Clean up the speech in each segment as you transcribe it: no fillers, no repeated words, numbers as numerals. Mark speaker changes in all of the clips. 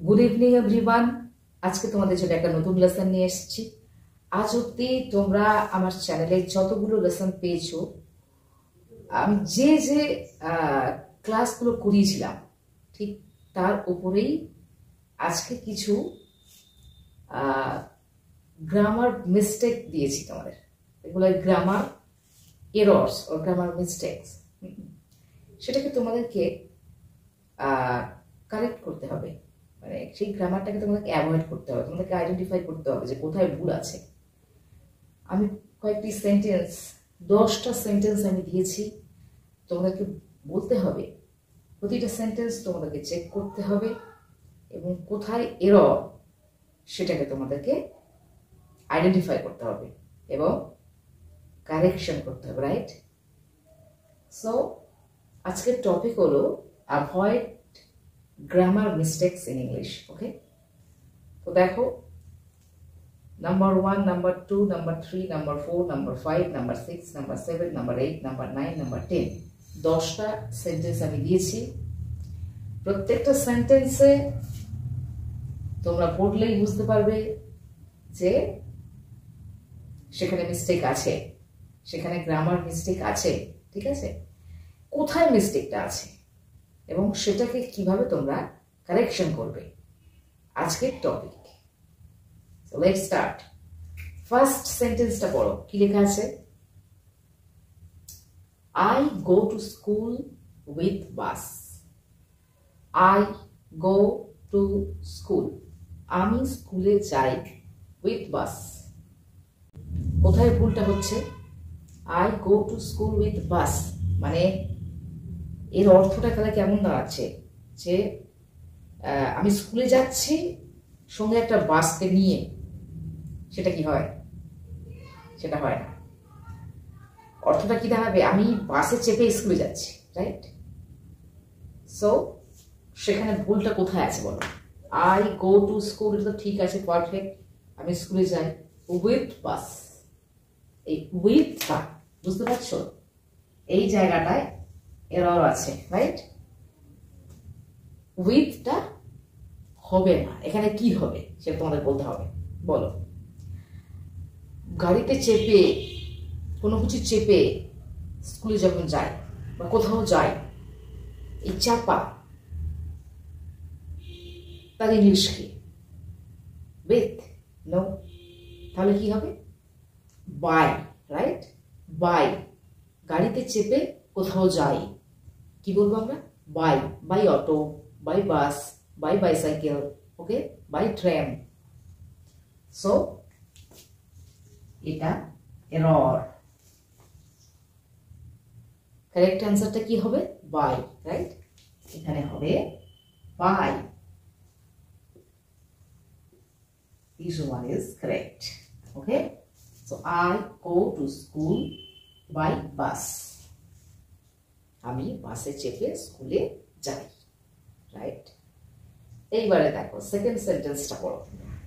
Speaker 1: Good evening everyone. আজকে তোমাদের জন্য একটা নতুন লেসন নিয়ে এসেছি। আজ অব্দি তোমরা আমার চ্যানেলে যতগুলো লেসন পেয়েছো, আমি যে ক্লাসগুলো করিয়েছিলাম ঠিক তার উপরেই আজকে কিছু গ্রামার মিস্টেক দিয়েছি তোমাদের। এগুলো গ্রামার এরর্স ও গ্রামার মিস্টেকস, সেটাকে তোমাদেরকে কারেক্ট করতে হবে। মানে সেই গ্রামারটাকে তোমাদেরকে অ্যাভয়েড করতে হবে, তোমাদেরকে আইডেন্টিফাই করতে হবে যে কোথায় ভুল আছে। আমি কয়েকটি সেন্টেন্স, 10টা সেন্টেন্স আমি দিয়েছি, তোমাদেরকে বলতে হবে। প্রতিটা সেন্টেন্স তোমাদেরকে চেক করতে হবে এবং কোথায় এরর সেটাকে তোমাদেরকে আইডেন্টিফাই করতে হবে এবং কারেকশন করতে হবে, রাইট? সো আজকের টপিক হলো avoid grammar mistakes in English. Okay, তো দেখো, number 1, number 2, number 3, number 4, number 5, number 6, number 7, number 8, number 9, number 10, 10টা সেন্টেন্স আমি দিয়েছি। প্রত্যেকটা সেন্টেন্সে তোমরা পড়লেই বুঝতে পারবে যে সেখানে মিস্টেক আছে, সেখানে গ্রামার মিস্টেক আছে। ঠিক আছে, কোথায় মিস্টেকটা আছে এবং সেটাকে কিভাবে তোমরা কারেকশন করবে, আজকের topic. So let's start. First সেন্টেন্সটা পড়ো, কি লেখা আছে? I go to school with bus. I go to school, আমি স্কুলে যাই উইথ বাস। কোথায় ভুলটা হচ্ছে? I go to school with bus মানে এর অর্থটা তাহলে কেমন দাঁড়াচ্ছে যে আমি স্কুলে যাচ্ছি সঙ্গে একটা বাসকে নিয়ে। সেটা কি হয়? সেটা হয় না। অর্থটা কি দাঁড়াবে? আমি বাসে চেপে স্কুলে যাচ্ছি, রাইট? সো সেখানে ভুলটা কোথায় আছে বলো? আই গো টু স্কুল, এটা তো ঠিক আছে, পারফেক্ট, আমি স্কুলে যাই উইথ বাস। এই উইথটা বুঝতে পারছো, এই জায়গাটায় এরর আছে, রাইট? উইথটা হবে না, এখানে কি হবে সেটা তোমাদের বলতে হবে। বলো, গাড়িতে চেপে, কোনো কিছু চেপে স্কুলে যখন যায় বা কোথাও যায়, এই চাপা তার ইংলিশ কি? উইথ? নো। তাহলে কি হবে? By, right? বাই। গাড়িতে চেপে কোথাও যাই, কি বলবো আমরা? By. By auto, by bus, by bicycle, okay, by train. So এটা এরর। কারেক্ট অ্যান্সারটা কি হবে? By, right? এখানে হবে by. This one is correct. Okay, so I go to school by bus. আমি বাসে চেপে স্কুলে যাই, রাইট? এইবারে দেখো সেকেন্ড সেন্টেন্সটা পড়ো,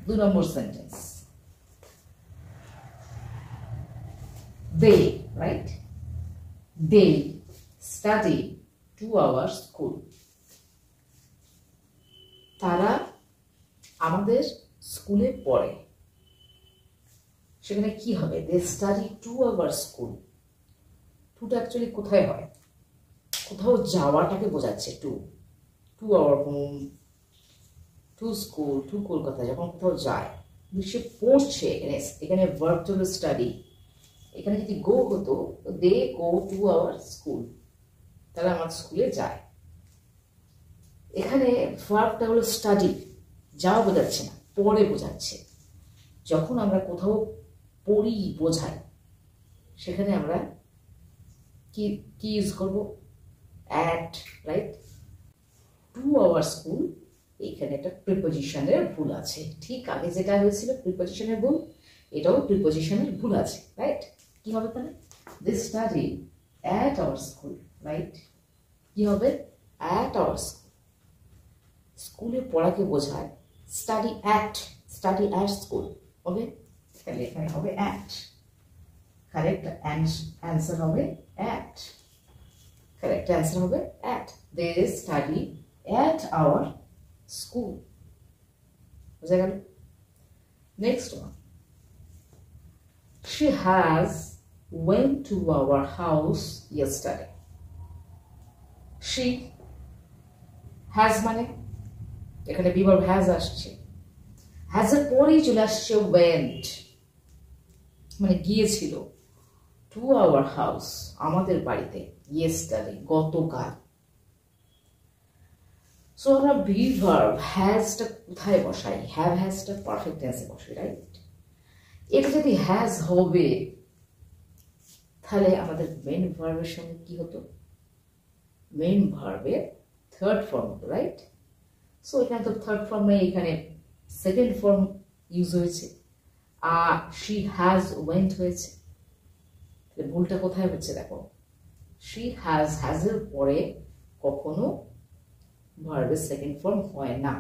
Speaker 1: 2 নম্বর sentence. They, right? They study 2 hours school. তারা আমাদের স্কুলে পড়ে। সেখানে কি হবে? They study 2 hours school. 2টা অ্যাকচুয়ালি কোথায় হয়? কোথাও যাওয়াটাকে বোঝাচ্ছে। 2 hour home, to school, to Kolkata, যখন কোথাও যায়। সে পড়ছে, এখানে ভার্ব হলো স্টাডি। এখানে যদি গো হতো, দে গো 2 hours স্কুল, তাহলে আমার স্কুলে যায়। এখানে ভার্বটা হলো স্টাডি, যাওয়া বোঝাচ্ছে না, পড়ে বোঝাচ্ছে। যখন আমরা কোথাও পড়ি বোঝাই, সেখানে আমরা কি ইউজ করবো? At, right? 2 hours স্কুল, এইখানে একটা প্রিপোজিশনের ভুল আছে। ঠিক আগে যেটা হয়েছিল প্রিপোজিশনের ভুল, এটাও প্রিপোজিশনের ভুল আছে, রাইট? কি হবে তাহলে? They study at our school, right? কি হবে? at our school। স্কুলে পড়াকে বোঝায় স্টাডি অ্যাট স্কুল, ওকে? তাহলে এখানে হবে অ্যাট। কারেক্ট অ্যান্সার হবে অ্যাট। কারেক্ট অ্যান্সার হবে at. They study at our school. বুঝা গেল? Next one, she has went to our house yesterday. she has মানে এখানে বিভার্ব has আসছে, has এর পরেই চলে আসছে went, মানে গিয়েছিল, to our house আমাদের বাড়িতে, yesterday গতকাল। সো আমরা বিভার্ব হ্যাজটা কোথায় বসাই? হ্যাভ হ্যাজটা পারফেক্ট টেন্সে বসাই, রাইট? এটা যদি হ্যাজ হবে তাহলে আমাদের মেইন ভার্বের সঙ্গে কি হতো? মেইন ভার্বের থার্ড ফর্ম হতো, রাইট? সো এখানে তো থার্ড ফর্ম নেই, এখানে সেকেন্ড ফর্ম ইউজ হয়েছে, আর she has went হয়েছে। তাহলে ভুলটা কোথায় হচ্ছে দেখো, she has এর পরে কখনো ভার্বের সেকেন্ড ফর্ম হয় না,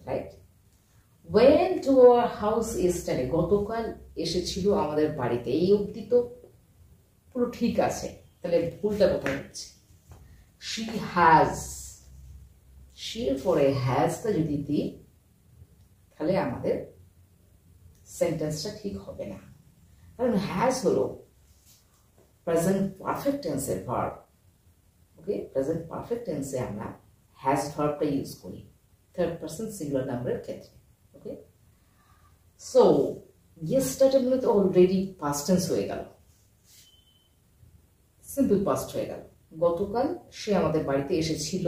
Speaker 1: right? went to our house yesterday গতকাল এসেছিল আমাদের বাড়িতে, এই অবধি তো পুরো ঠিক আছে। তাহলে ভুলটা কোথায় হচ্ছে? she has, she এর পরে হ্যাজটা যদি দিই তাহলে আমাদের সেন্টেন্সটা ঠিক হবে না, কারণ হ্যাজ হলো প্রেজেন্ট পারফেক্ট টেন্সের ভার্ব। ওকে, প্রেজেন্ট পারফেক্ট টেন্সে আমরা হ্যাজ ভার্বটা ইউজ করি থার্ড পারসন সিঙ্গুলার নাম্বারের ক্ষেত্রে। ওকে, সো ইয়েস্টারডে মানে তো অলরেডি পাস্ট টেন্স হয়ে গেল, সিম্পল পাস্ট হয়ে গেল। গতকাল সে আমাদের বাড়িতে এসেছিল,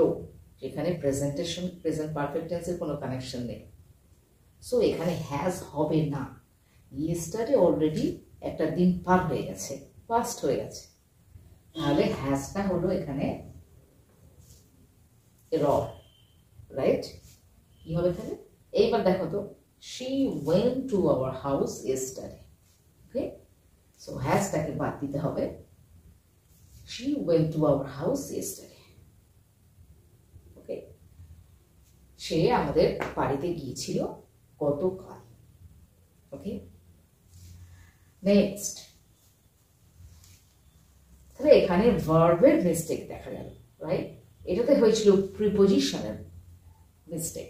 Speaker 1: যেখানে প্রেজেন্টেশন প্রেজেন্ট পারফেক্ট টেন্সের কোনো কানেকশন নেই, সো এখানে হ্যাজ হবে না। ইয়েস্টারডে অলরেডি একটা দিন পার হয়ে গেছে, পাস্ট হয়ে গেছে, তাহলে হ্যাজটা হলো এখানে এরর, রাইট? কি হবে এখানে? এইবার দেখো তো, she went to our house yesterday. Okay, so হ্যাজটাকে বাদ দিতে হবে, she went to our house yesterday. ওকে, সে আমাদের বাড়িতে গিয়েছিল গতকাল। ওকে, নেক্সট, তাহলে এখানে ভার্বের মিস্টেক দেখা গেল, রাইট? এটাতে হয়েছিল প্রিপোজিশনের মিস্টেক,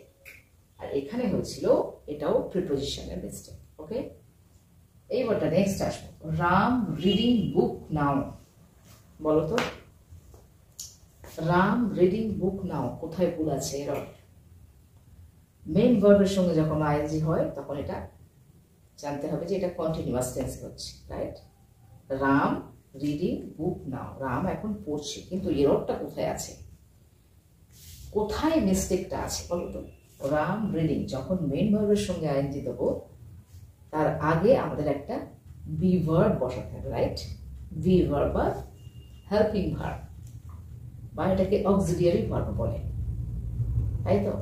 Speaker 1: আর এখানে হয়েছিল এটাও প্রিপোজিশনের মিস্টেক। ওকে, এইবারটা নেক্সট আসবো, রাম রিডিং বুক নাও। বলো তো, রাম রিডিং বুক নাও কোথায় ভুল আছে? এরর। মেইন ভার্বের সঙ্গে যখন আইএনজি হয় তখন এটা জানতে হবে যে এটা কন্টিনিউয়াস টেন্সে হচ্ছে, রাইট? রাম রিডিং বুক নাও, রাম এখন পড়ছে, কিন্তু এররটা কোথায় আছে? কোথায় মিস্টেকটা আছে বলো তো? রাম রিডিং যখন মেইন ভার্বের সঙ্গে আইএনজি দেবো তার আগে আমাদের একটা বি ভার্ব বসাতে হবে, রাইট? বি ভার্ব বা হেল্পিং ভার্ব, বা এটাকে অক্সিলিয়ারি ভার্ব বলে, তাই তো?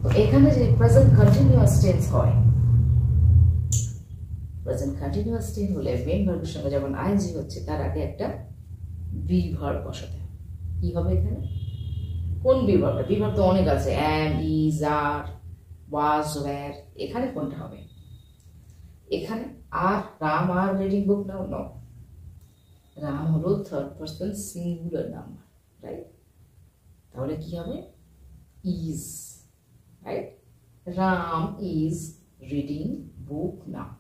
Speaker 1: তো এখানে যে প্রেজেন্ট কন্টিনিউয়াস টেন্স হয়, প্রেজেন্ট কন্টিনিউয়াস টেন্স হলে মেইন ভার্বের সঙ্গে যখন আইএনজি হচ্ছে তার আগে একটা বি ভার্ব বসাতে হবে। কি হবে এখানে? কোন বি ভার্বটা? বি ভার্ব তো অনেক আছে, অ্যাম, ইজ, আর, ওয়াজ, ওয়্যার। এখানে কোনটা হবে? এখানে আর Ram are reading book now, no. Ram হলো third person singular number, right? তাহলে কি হবে? Is, right? Ram is reading book now.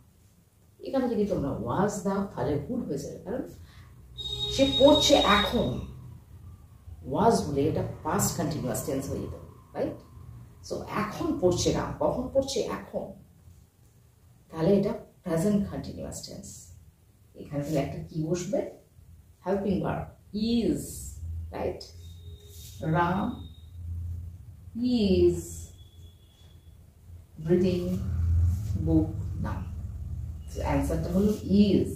Speaker 1: এখানে যদি তোমরা ওয়াজ দাও তাহলে ভুল হয়ে যাবে, কারণ সে পড়ছে এখন। ওয়াজ বলে এটা পাস্ট কন্টিনিউয়াস টেন্স হয়ে যেত, রাইট? সো এখন পড়ছে রাম, কখন পড়ছে? এখন। তাহলে এটা প্রেজেন্ট কন্টিনিউয়াস টেন্স। এখানে তাহলে একটা কি বসবে? Helping verb is, right? Ram is reading book now. অ্যান্সারটা হলো is.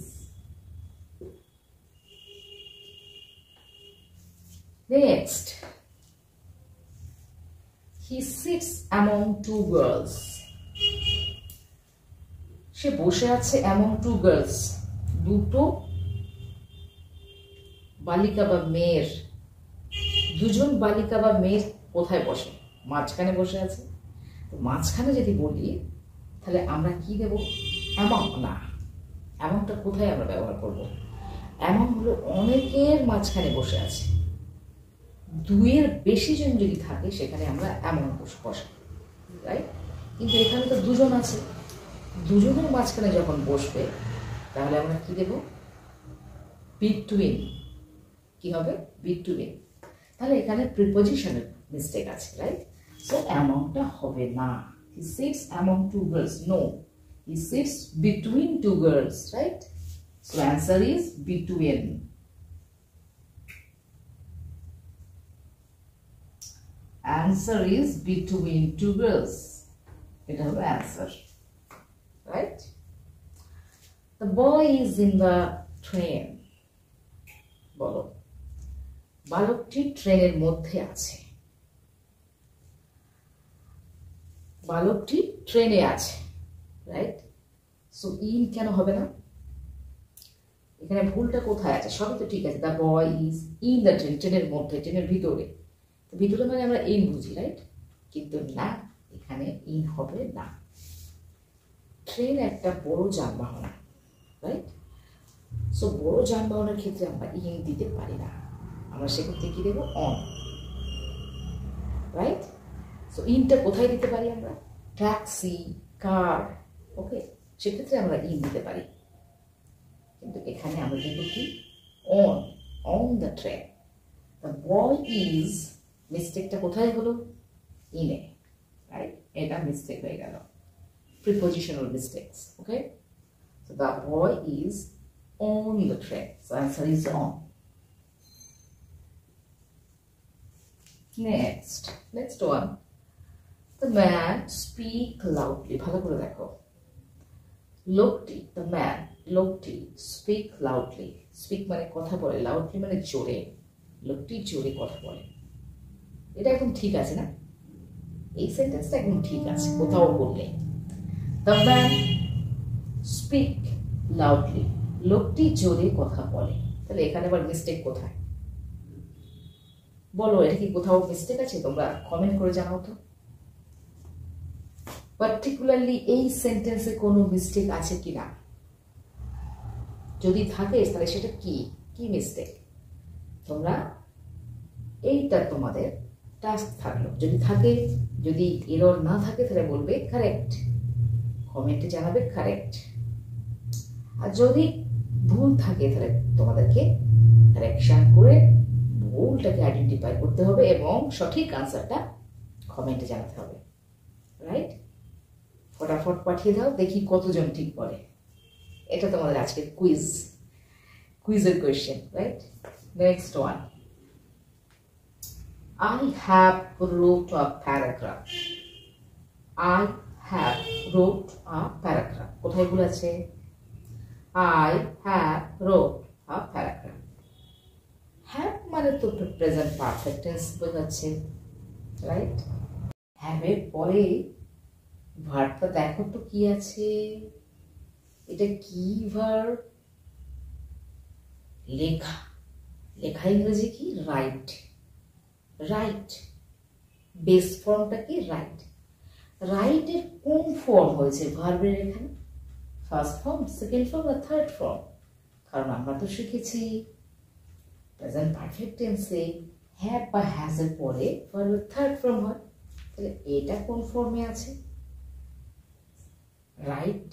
Speaker 1: Next, he sits among two girls. সে বসে আছে among two girls, দুটো বালিকা বা মেয়ের। দুজন বালিকা বা মেয়ের কোথায় বসে? মাঝখানে বসে আছে। তো মাঝখানে যদি বলি তাহলে আমরা কি দেব? among না, amongটা কোথায় আমরা ব্যবহার করব? among হলো অনেকের মাঝখানে বসে আছে। দুইয়ের বেশি জন যদি থাকে সেখানে আমরা among বসাই, রাইট? কিন্তু এখানে তো দুজন আছে, দুজনের মাঝখানে যখন বসবে তাহলে আমরা কি দেব? বিটুইন। কি হবে? বিটুইন। তাহলে এখানে প্রিপোজিশনের মিস্টেক আছে, রাইট? সো অ্যামংটা হবে না। He sits among two girls, no, he sits between two girls, right? So answer is between. Answer is between two girls. It has answer, right? The boy is in the train. বলো, বালকটি ট্রেনের মধ্যে আছে। বালকটি ট্রেনে আছে, right? So in কেন হবে না? এখানে ভুলটা কোথায় আছে? সবই তো ঠিক আছে। The boy is in the train, ট্রেনের মধ্যে, ট্রেনের ভিতরে। ভিতরে মানে আমরা ইন বুঝি, রাইট? কিন্তু না, এখানে ইন হবে না। ট্রেন একটা বড় যানবাহন, রাইট? সো বড় যানবাহনের ক্ষেত্রে আমরা ইন দিতে পারি না, আমরা সেক্ষেত্রে কি দেবো? On, right? সো ইনটা কোথায় দিতে পারি আমরা? ট্যাক্সি, কার, ওকে, সেক্ষেত্রে আমরা ইন দিতে পারি। কিন্তু এখানে আমরা দেবো কি? On, on the train. The boy is, মিস্টেকটা কোথায় হলো? ইনে, রাইট? এটা মিস্টেক হয়ে গেল, prepositional mistakes, okay? So the boy is on the train. So answer is on. Next one. The man speak loudly. ভালো করে দেখো। লোকটি, the man, লোকটি speak loudly. Speak মানে কথা বলে, loudly মানে জোরে। লোকটি জোরে কথা বলে। এটা একদম ঠিক আছে না? এই সেন্টেন্সটা একদম ঠিক আছে, কোথাও বললে। The man speak loudly. লোকটি জোরে কথা বলে। তাহলে এখানে আবার মিস্টেক কোথায়? বলো, এটা কি কোথাও মিস্টেক আছে? তোমরা কমেন্ট করে জানাও তো। পার্টিকুলারলি এই সেন্টেন্সে কোনো মিস্টেক আছে কিনা, যদি থাকে তাহলে সেটা কি কি মিস্টেক? তোমরা এইটা তোমাদের টাস্ক থাকলো। যদি থাকে, যদি এরর না থাকে তাহলে বলবে কারেক্ট, কমেন্টে জানাবে কারেক্ট। আর যদি ভুল থাকে তাহলে তোমাদেরকে কারেকশন করে ভুলটাকে আইডেন্টিফাই করতে হবে এবং সঠিক আনসারটা কমেন্টে জানাতে হবে, রাইট? ফটাফট পাঠিয়ে দাও, দেখি কতজন ঠিক বলে। এটা তোমাদের আজকের কুইজের question, right? Next one. I have wrote a paragraph. I have wrote a paragraph. কোথায় ভুল আছে? I have wrote a paragraph. Have মানে তো প্রেজেন্ট পারফেক্ট টেন্স বোঝাচ্ছে, রাইট? have এর পরে ভার্বটা দেখো তো কি আছে। এটা কি ভার্ব? লেখা। লেখা ইংরেজি কি? রাইট। রাইট বেস ফর্মটা কি? রাইট। রাইটের কোন ফর্ম হয়েছে ভার্বের এখানে? ফার্স্ট ফর্ম, সেকেন্ড ফর্ম না থার্ড ফর্ম? কারণ আমরা তো শিখেছি প্রেজেন্ট পারফেক্ট টেন্সে হ্যাভ বা হ্যাজ এর পরে ভার্বের থার্ড ফর্ম হয়। তাহলে এটা কোন ফর্মে আছে? Right,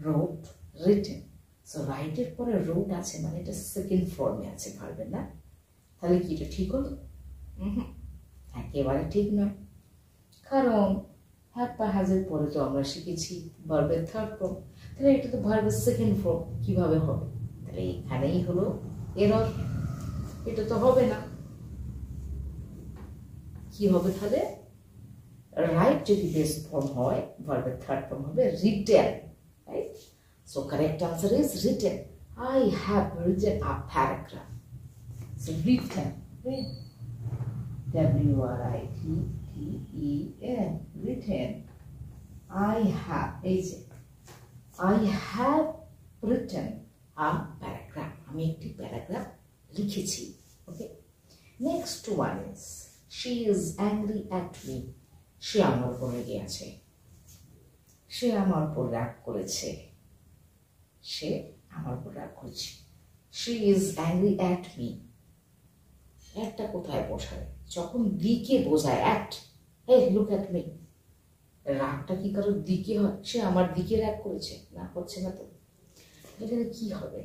Speaker 1: রোট, written. সো রাইটের পরে রোট আছে মানে এটা সেকেন্ড ফর্মে আছে ভার্বের, না? তাহলে কি এটা ঠিক হলো? একেবারে ঠিক নয়, কারণ হ্যাভ বা হ্যাজ এর পরে তো আমরা শিখেছি ভার্বের থার্ড ফর্ম। তাহলে এটা তো ভার্বের সেকেন্ড ফর্ম, কিভাবে হবে? তাহলে এখানেই হলো এরর, এটা তো হবে না। কি হবে তাহলে? রাইট যদি বেস ফর্ম হয়, ভার্বের থার্ড ফর্ম হবে written, right? So correct answer is written. I have written a paragraph. So written, right? W-R-I-T-T-E-N, written. I have written a paragraph. আমি একটি প্যারাগ্রাফ লিখেছি, okay? Next one is she is angry at me. সে আমার উপর রেগে আছে, সে আমার উপর রাগ করেছে, সে আমার উপর রাগ করেছে। she is angry at me. একটা কোথায় বসায়? যখন দিকে বোঝায়, at, hey look at me, রাগটা কি কারোর দিকে হয়? সে আমার দিকে রাগ করেছে? না, হচ্ছে না তো। এখানে কি হবে?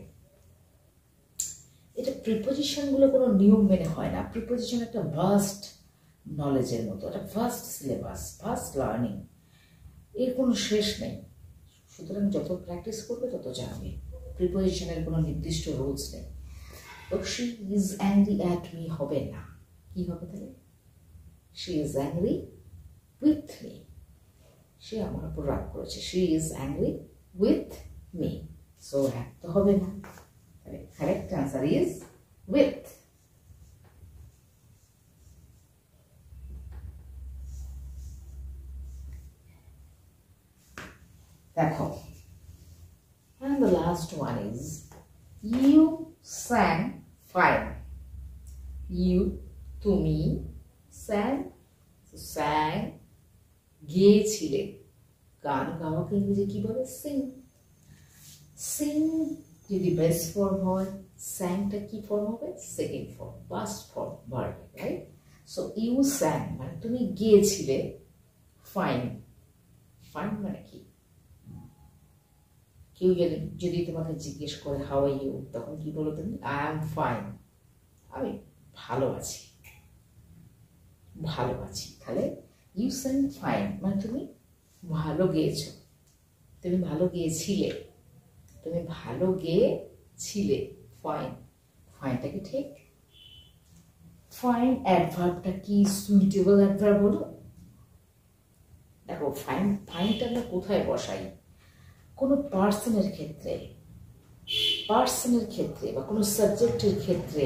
Speaker 1: এটা প্রিপোজিশনগুলো কোনো নিয়ম মেনে হয় না। প্রিপোজিশন একটা ভাস্ট নলেজের মতো, একটা ভাস্ট সিলেবাস, ভাস্ট লার্নিং, এর কোনো শেষ নেই। সুতরাং যত প্র্যাকটিস করবে তত জানবে। প্রিপোজিশনের কোনো নির্দিষ্ট রুলস নেই। তো she is angry at me হবে না, কি হবে তাহলে? She is angry with me, সে আমার উপর রাগ করেছে। She is angry with me, so at তো হবে না। তাহলে কারেক্ট আনসার ইজ উইথ। দেখো, and the last one is you sang fine. You, তুমি, sang, sang, গেয়েছিলে। গান গাওয়াকে ইংরেজি কি বলে? সিং। সিং যদি বেস ফর্ম হয়, স্যাংটা কি ফর্ম হবে? Second form, past form, verb, right? So you sang মানে তুমি গেয়েছিলে ফাইন। ফাইন মানে কি? কেউ যদি তোমাকে জিজ্ঞেস করে হাউ আর ইউ, তখন কি বলো তুমি? আই এম ফাইন, আমি ভালো আছি, ভালো আছি। তাহলে ইউ স্যাং ফাইন মানে তুমি ভালো গেয়েছো, তুমি ভালো গেয়েছিলে, তুমি ভালো গেয়েছিলে। ফাইন, ফাইনটা কি ঠিক? ফাইন অ্যাডভার্বটা কি সুইটেবল অ্যাডভার্ব হলো? দেখো, ফাইন, ফাইনটা আমরা কোথায় বসাই? কোনো পার্সনের ক্ষেত্রে, পার্সনের ক্ষেত্রে বা কোনো সাবজেক্টের ক্ষেত্রে,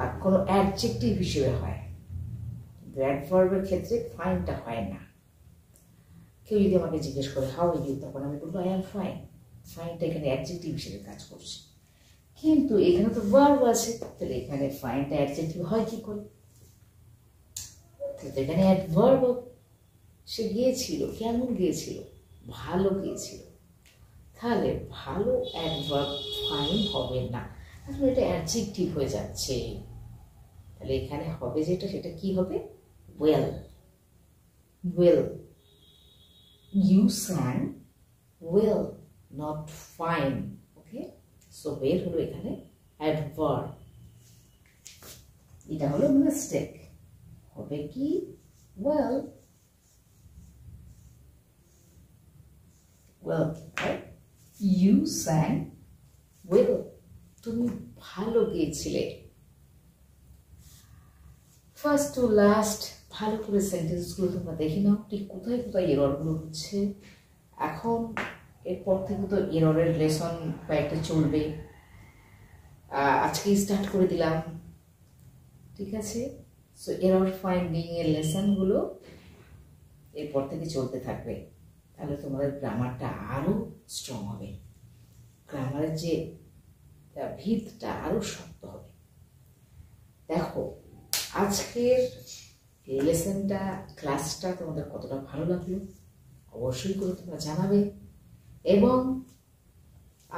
Speaker 1: আর কোনো অ্যাডজেক্টিভ হিসেবে হয়। অ্যাডভার্বের ক্ষেত্রে ফাইনটা হয় না। কেউ যদি আমাকে জিজ্ঞেস করে হাউ আর ইউ, তখন আমি বলবো আই এম ফাইন। ফাইনটা এখানে অ্যাডজেক্টিভ হিসেবে কাজ করছে, কিন্তু এখানে তো ভার্ব আছে, তাহলে এখানে ফাইনটা অ্যাডজেক্টিভ হয় কি করে? তাহলে এখানে অ্যাডভার্ব, সে গিয়েছিল, কেমন গিয়েছিল? ভালো গিয়েছিল। তাহলে ভালো অ্যাডভার্ব ফাইন হবে না, আসলে এটা অ্যাডজেক্টিভ হয়ে যাচ্ছে। তাহলে এখানে হবে যেটা, সেটা কি হবে? Well. Well, you sang well, not fine. Okay, so well হলো এখানে অ্যাডভার্ব। এটা হলো মিস্টেক, হবে কি? Well. Well, you sang well, তুমি ভালো গেয়েছিলে। ফার্স্ট টু লাস্ট ভালো করে সেন্টেন্সগুলো তোমরা দেখে নাও, ঠিক কোথায় কোথায় এররগুলো হচ্ছে। এখন এরপর থেকে তো এররের লেসন কয়েকটা চলবে, আজকেই স্টার্ট করে দিলাম, ঠিক আছে? সো এরর ফাইন্ডিং এর লেসনগুলো এরপর থেকে চলতে থাকবে। তাহলে তোমাদের গ্রামারটা আরও স্ট্রং হবে, গ্রামারের যে ভিতটা আরও শক্ত হবে। দেখো, আজকের লেসনটা, ক্লাসটা তোমাদের কতটা ভালো লাগলো অবশ্যই করে তোমরা জানাবে। এবং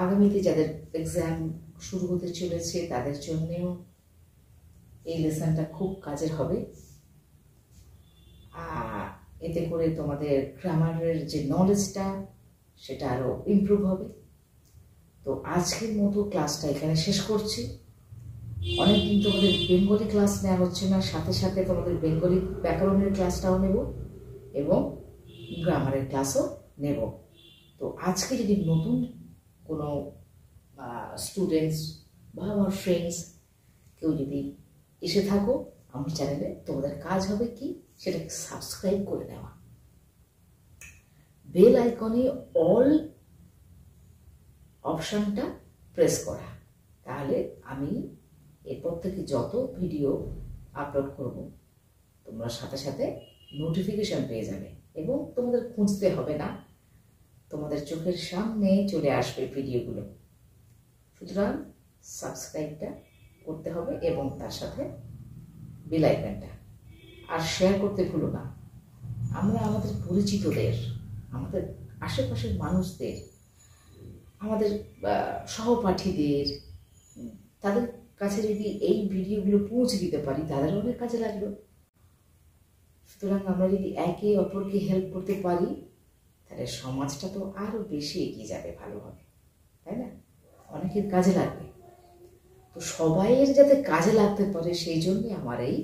Speaker 1: আগামীতে যাদের এক্সাম শুরু হতে চলেছে তাদের জন্যেও এই লেসনটা খুব কাজের হবে। এতে করে তোমাদের গ্রামারের যে নলেজটা সেটা আরও ইমপ্রুভ হবে। তো আজকের মতো ক্লাসটা এখানে শেষ করছি। অনেকদিন তোমাদের বেঙ্গলি ক্লাস নেওয়া হচ্ছে না, সাথে সাথে তোমাদের বেঙ্গলি ব্যাকরণের ক্লাসটাও নেব এবং গ্রামারের ক্লাসও নেব। তো আজকে যদি নতুন কোনো স্টুডেন্টস বা আমার ফ্রেন্ডস কেউ যদি এসে থাকো আমার চ্যানেলে, তোমাদের কাজ হবে কি? সেটাকে সাবস্ক্রাইব করে দেওয়া, বেল আইকনে অল অপশনটা প্রেস করা। তাহলে আমি এরপর থেকে যত ভিডিও আপলোড করব তোমরা সাথে সাথে নোটিফিকেশন পেয়ে যাবে এবং তোমাদের খুঁজতে হবে না, তোমাদের চোখের সামনে চলে আসবে ভিডিওগুলো। সুতরাং সাবস্ক্রাইবটা করতে হবে এবং তার সাথে বেল আইকনটা, আর শেয়ার করতে ভুলো না। আমরা আমাদের পরিচিতদের, আমাদের আশেপাশের মানুষদের, আমাদের সহপাঠীদের, তাদের কাছে যদি এই ভিডিওগুলো পৌঁছে দিতে পারি তাদের অনেক কাজে লাগলো। সুতরাং আমরা যদি একে অপরকে হেল্প করতে পারি তাহলে সমাজটা তো আরো বেশি এগিয়ে যাবে ভালোভাবে, তাই না? অনেকের কাজে লাগবে। তো সবাইয়ের যাতে কাজে লাগতে পারে সেই জন্যই আমার এই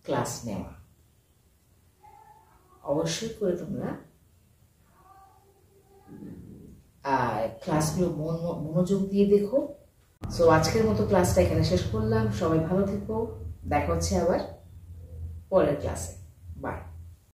Speaker 1: ক্লাস নেওয়া। অবশ্যই করে তোমরা ক্লাসগুলো মনোযোগ দিয়ে দেখো। সো আজকের মতো ক্লাসটা এখানে শেষ করলাম। সবাই ভালো থেকো, দেখা হচ্ছে আবার পরের ক্লাসে। বাই।